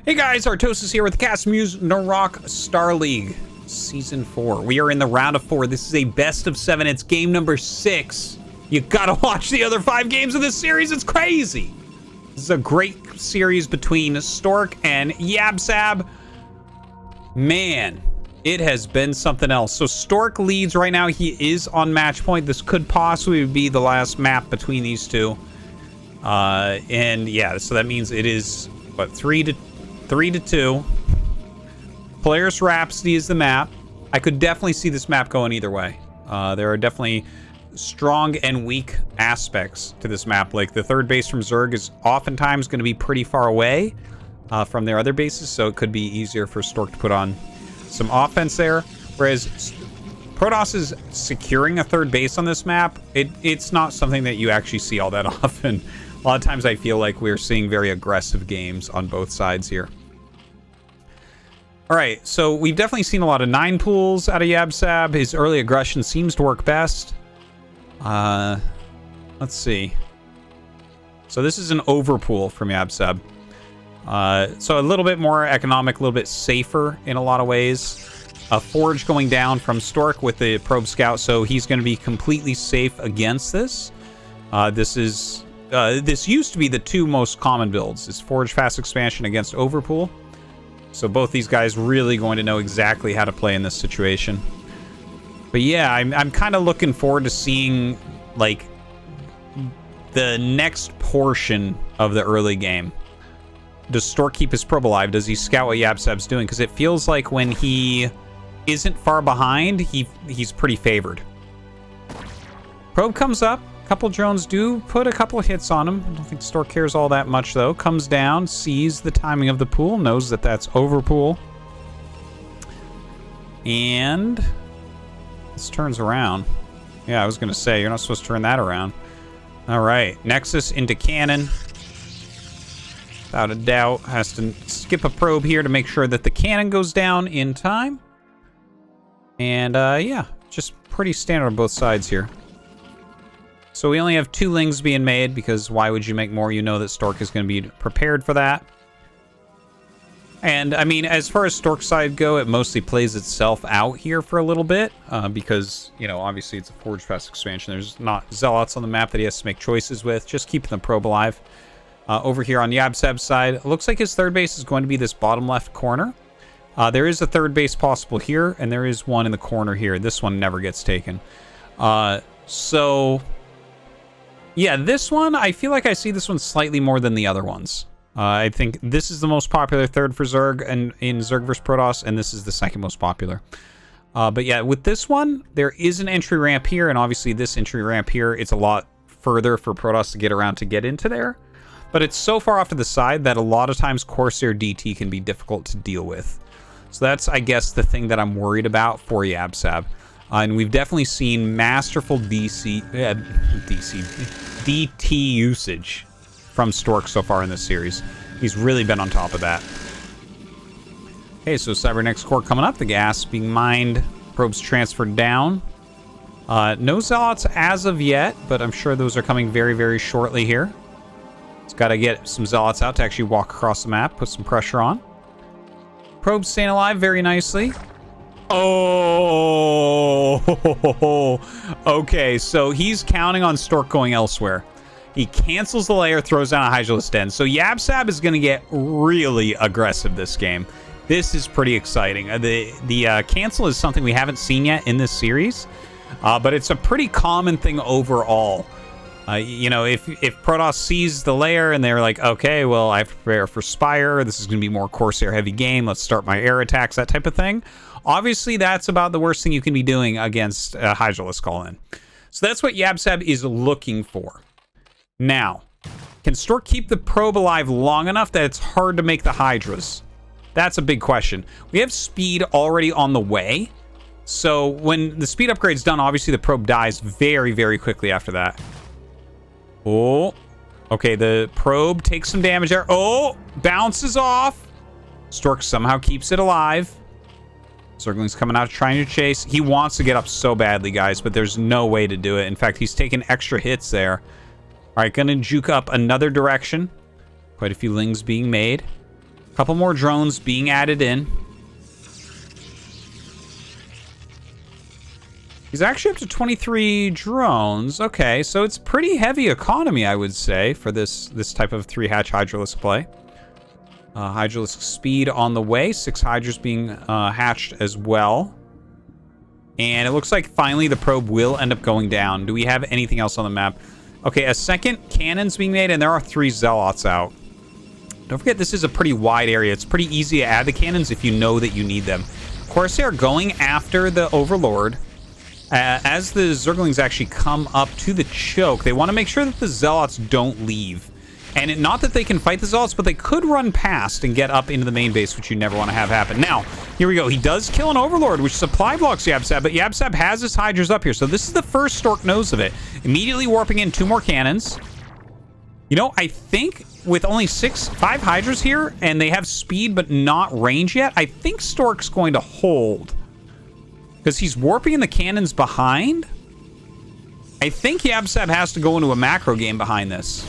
Hey guys, Artosis here with CasterMuse Narak Star League, Season 4. We are in the round of 4. This is a best of 7. It's game number 6. You gotta watch the other 5 games of this series. It's crazy. This is a great series between Stork and Yabsab. Man, it has been something else. So Stork leads right now. He is on match point. This could possibly be the last map between these two. And yeah, so that means it is, what, 3 to 2. Players Rhapsody is the map. I could definitely see this map going either way. There are definitely strong and weak aspects to this map. Like the third base from Zerg is oftentimes going to be pretty far away from their other bases, so it could be easier for Stork to put on some offense there. Whereas Protoss is securing a third base on this map. It's not something that you actually see all that often. A lot of times I feel like we're seeing very aggressive games on both sides here. All right, so we've definitely seen a lot of 9 pools out of Yabsab. His early aggression seems to work best. Let's see. So this is an overpool from Yabsab. So a little bit more economic, a little bit safer in a lot of ways. A Forge going down from Stork with the Probe Scout, so he's going to be completely safe against this. This used to be the 2 most common builds. It's Forge Fast Expansion against Overpool. So both these guys really going to know exactly how to play in this situation. But yeah, I'm kind of looking forward to seeing, like, the next portion of the early game. Does Stork keep his probe alive? Does he scout what Yabsab's doing? Because it feels like when he isn't far behind, he's pretty favored. Probe comes up. A couple drones do put a couple hits on him. I don't think Stork cares all that much, though. Comes down, sees the timing of the pool, knows that that's overpool. And this turns around. Yeah, I was going to say, you're not supposed to turn that around. All right, Nexus into cannon. Without a doubt, has to skip a probe here to make sure that the cannon goes down in time. And yeah, just pretty standard on both sides here. So we only have 2 lings being made, because why would you make more? You know that Stork is going to be prepared for that. And I mean, as far as Stork's side go, it mostly plays itself out here for a little bit, because, you know, obviously it's a Forge Fast expansion. There's not Zealots on the map that he has to make choices with, just keeping the probe alive. Over here on Yabsab's side, it looks like his third base is going to be this bottom left corner. There is a third base possible here, and there is one in the corner here. This one never gets taken. So yeah, this one, I feel like I see this one slightly more than the other ones. I think this is the most popular third for Zerg and in Zerg vs. Protoss, and this is the second most popular. But yeah, with this one, there is an entry ramp here, and obviously this entry ramp here, it's a lot further for Protoss to get around to get into there. But it's so far off to the side that a lot of times Corsair DT can be difficult to deal with. So that's, I guess, the thing that I'm worried about for Yabsab. And we've definitely seen masterful DT usage from Stork so far in this series. He's really been on top of that. Okay, so Cybernex core coming up. The gas being mined. Probes transferred down. No Zealots as of yet, but I'm sure those are coming very, very shortly here. It's got to get some Zealots out to actually walk across the map, put some pressure on. Probe staying alive very nicely. Oh, okay, so he's counting on Stork going elsewhere. He cancels the layer, throws down a Hydralisk Den. So Yabsab is going to get really aggressive this game. This is pretty exciting. The cancel is something we haven't seen yet in this series, but it's a pretty common thing overall. You know, if Protoss sees the layer and they're like, okay, well, I have to prepare for Spire. This is going to be more Corsair heavy game. Let's start my air attacks, that type of thing. Obviously, that's about the worst thing you can be doing against Hydralisk All-In. So that's what Yabsab is looking for. Now, can Stork keep the probe alive long enough that it's hard to make the Hydras? That's a big question. We have speed already on the way. So when the speed upgrade's done, obviously the probe dies very, very quickly after that. Oh, okay, the probe takes some damage there. Oh, bounces off. Stork somehow keeps it alive. Zergling's coming out trying to chase. He wants to get up so badly, guys, but there's no way to do it. In fact, he's taking extra hits there. All right, gonna juke up another direction. Quite a few lings being made. A couple more drones being added in. He's actually up to 23 drones. Okay, so it's pretty heavy economy, I would say, for this type of 3-hatch Hydralisk play. Hydralisk speed on the way. 6 Hydras being hatched as well. And it looks like finally the probe will end up going down. Do we have anything else on the map? Okay, a second cannon's being made, and there are 3 Zealots out. Don't forget, this is a pretty wide area. It's pretty easy to add the cannons if you know that you need them. Corsair going after the Overlord. As the Zerglings actually come up to the choke, they want to make sure that the Zealots don't leave. And not that they can fight the Zealots, but they could run past and get up into the main base, which you never want to have happen. Now, here we go. He does kill an Overlord, which supply blocks yabsab, but yabsab has his Hydras up here. So this is the first Stork knows of it. Immediately warping in 2 more cannons. You know, I think with only 5 Hydras here, and they have speed but not range yet, I think Stork's going to hold. Because he's warping in the cannons behind. I think yabsab has to go into a macro game behind this.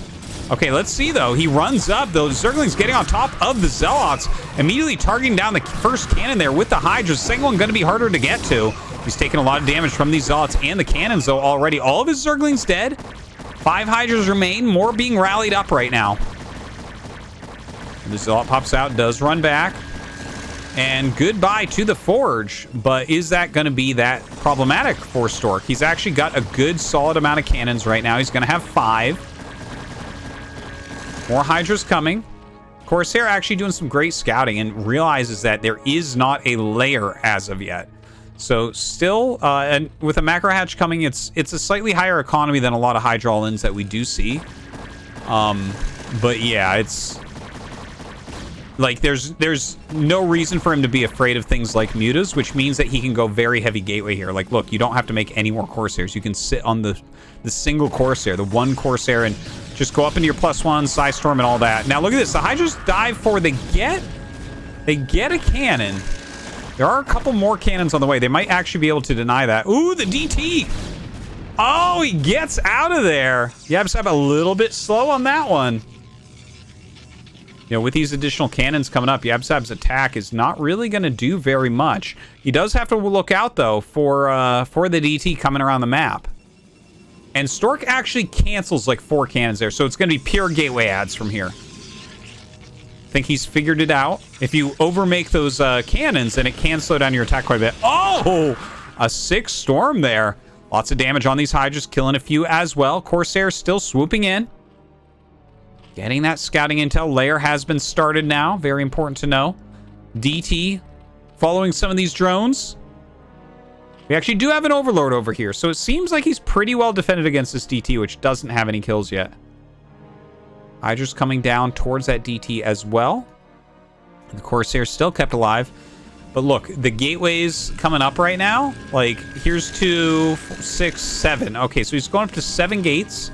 Okay, let's see, though. He runs up. Those Zerglings getting on top of the Zealots. Immediately targeting down the first cannon there with the Hydras. Second one going to be harder to get to. He's taking a lot of damage from these Zealots and the cannons, though, already. All of his Zerglings dead. 5 Hydras remain. More being rallied up right now. The Zealot pops out, does run back. And goodbye to the Forge. But is that going to be that problematic for Stork? He's actually got a good, solid amount of cannons right now. He's going to have 5. More Hydras coming. Corsair actually doing some great scouting and realizes that there is not a layer as of yet. So still, and with a macro hatch coming, it's a slightly higher economy than a lot of Hydralins that we do see. But yeah, it's like there's no reason for him to be afraid of things like mutas, which means that he can go very heavy gateway here. Like, look, you don't have to make any more Corsairs. You can sit on the single Corsair, the one Corsair, and just go up into your +1, Psystorm, and all that. Now look at this. The Hydras dive for they get a cannon. There are a couple more cannons on the way. They might actually be able to deny that. Ooh, the DT. Oh, he gets out of there. Yabsab a little bit slow on that one. You know, with these additional cannons coming up, Yabsab's attack is not really going to do very much. He does have to look out, though, for the DT coming around the map. And Stork actually cancels like 4 cannons there, so it's going to be pure gateway adds from here. I think he's figured it out. If you overmake those cannons, then it can slow down your attack quite a bit. Oh! A 6 Storm there. Lots of damage on these Hydras, killing a few as well. Corsair still swooping in. Getting that scouting intel. Layer has been started now. Very important to know. DT following some of these drones. We actually do have an Overlord over here, so it seems like he's pretty well defended against this DT, which doesn't have any kills yet. Hydra's coming down towards that DT as well. The Corsair still kept alive. But look, the gateways coming up right now, like, here's 2, 6, 7. Okay, so he's going up to 7 gates.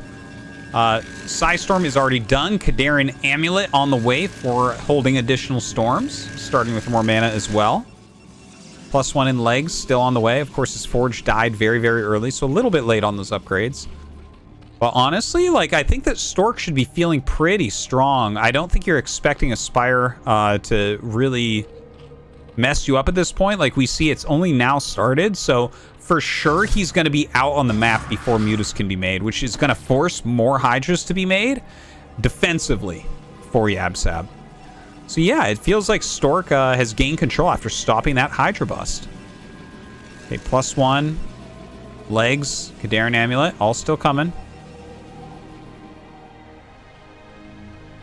Psystorm is already done. Kadarin Amulet on the way for holding additional storms, starting with more mana as well. +1 in legs still on the way. Of course, his Forge died very, very early, so a little bit late on those upgrades. But honestly, like, I think that Stork should be feeling pretty strong. I don't think you're expecting a Spire to really mess you up at this point. Like, we see it's only now started, so for sure he's going to be out on the map before mutas can be made, which is going to force more Hydras to be made defensively for Yabsab. So yeah, it feels like Stork has gained control after stopping that Hydra bust. Okay, +1. Legs, Kadarin Amulet, all still coming.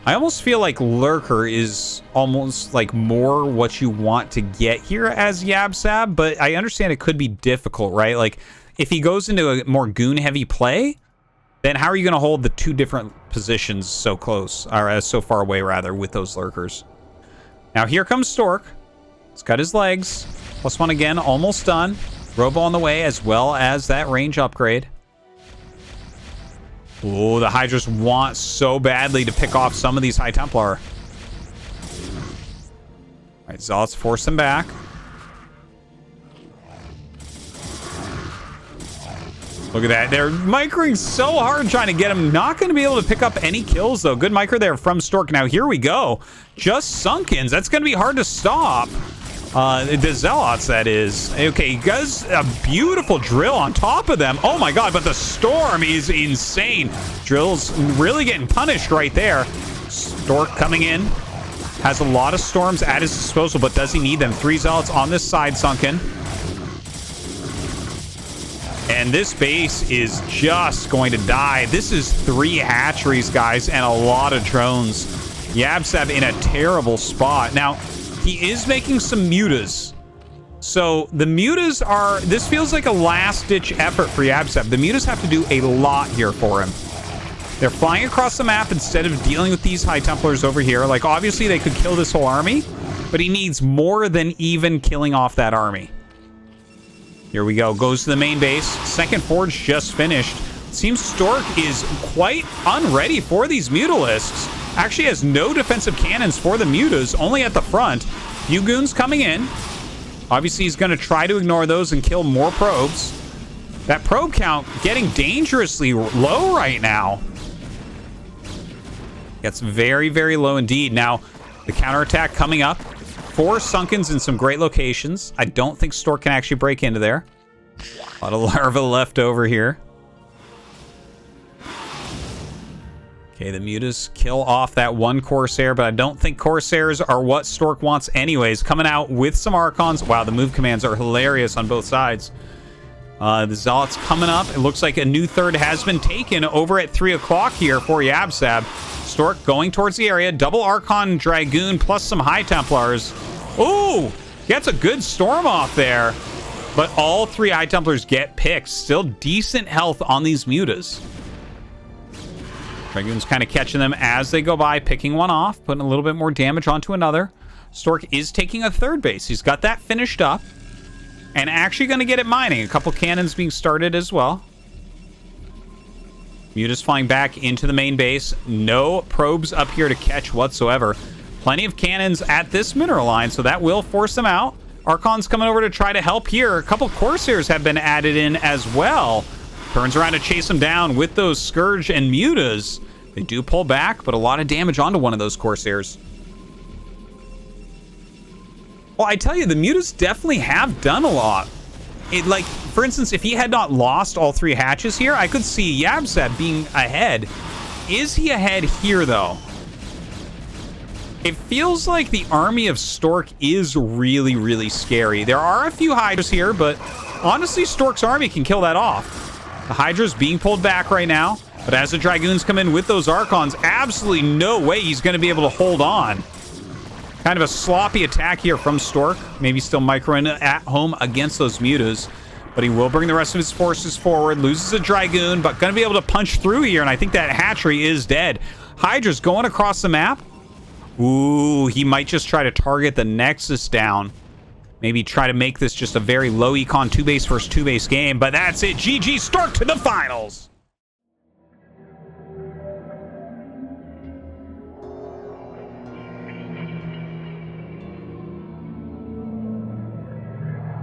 I almost feel like Lurker is almost like more what you want to get here as Yabsab, but I understand it could be difficult, right? Like, if he goes into a more goon-heavy play, then how are you going to hold the 2 different positions so close, or so far away, rather, with those Lurkers? Now, here comes Stork. He's got his legs. +1 again, almost done. Robo on the way, as well as that range upgrade. Oh, the Hydras want so badly to pick off some of these High Templar. All right, Zealots force them back. Look at that. They're microing so hard trying to get him. Not going to be able to pick up any kills, though. Good micro there from Stork. Now, here we go. Just Sunkens. That's going to be hard to stop. The Zealots, that is. Okay, he does a beautiful drill on top of them. Oh, my God. But the Storm is insane. Drill's really getting punished right there. Stork coming in. Has a lot of Storms at his disposal, but does he need them? 3 Zealots on this side sunken. And this base is just going to die. This is 3 hatcheries, guys, and a lot of drones. Yabsab in a terrible spot. Now, he is making some mutas. So the mutas are... This feels like a last-ditch effort for Yabsab. The mutas have to do a lot here for him. They're flying across the map instead of dealing with these High Templars over here. Like, obviously, they could kill this whole army, but he needs more than even killing off that army. Here we go. Goes to the main base. Second Forge just finished. Seems Stork is quite unready for these Mutalisks. Actually has no defensive cannons for the Mutas, only at the front. Few goons coming in. Obviously, he's going to try to ignore those and kill more probes. That probe count getting dangerously low right now. Gets very, very low indeed. Now, the counterattack coming up. 4 Sunkens in some great locations. I don't think Stork can actually break into there. A lot of larva left over here. Okay, the Mutas kill off that 1 Corsair, but I don't think Corsairs are what Stork wants anyways. Coming out with some Archons. Wow, the move commands are hilarious on both sides. The Zealots coming up. It looks like a new third has been taken over at 3 o'clock here for Yabsab. Stork going towards the area. Double Archon Dragoon plus some High Templars. Ooh! Gets a good storm off there. But all 3 High Templars get picked. Still decent health on these Mutas. Dragoon's kind of catching them as they go by, picking one off, putting a little bit more damage onto another. Stork is taking a third base. He's got that finished up. And actually going to get it mining. A couple cannons being started as well. Mutas flying back into the main base. No probes up here to catch whatsoever. Plenty of cannons at this mineral line, so that will force them out. Archon's coming over to try to help here. A couple Corsairs have been added in as well. Turns around to chase them down with those Scourge and Mutas. They do pull back, but a lot of damage onto one of those Corsairs. Well, I tell you, the Mutas definitely have done a lot. It, like, for instance, if he had not lost all 3 hatches here, I could see Yabsab being ahead. Is he ahead here, though? It feels like the army of Stork is really, really scary. There are a few Hydras here, but honestly, Stork's army can kill that off. The Hydra's being pulled back right now, but as the Dragoons come in with those Archons, absolutely no way he's going to be able to hold on. Kind of a sloppy attack here from Stork. Maybe still microing at home against those Mutas. But he will bring the rest of his forces forward. Loses a Dragoon, but going to be able to punch through here. And I think that hatchery is dead. Hydra's going across the map. Ooh, he might just try to target the Nexus down. Maybe try to make this just a very low econ 2-base versus 2-base game. But that's it. GG Stork to the finals.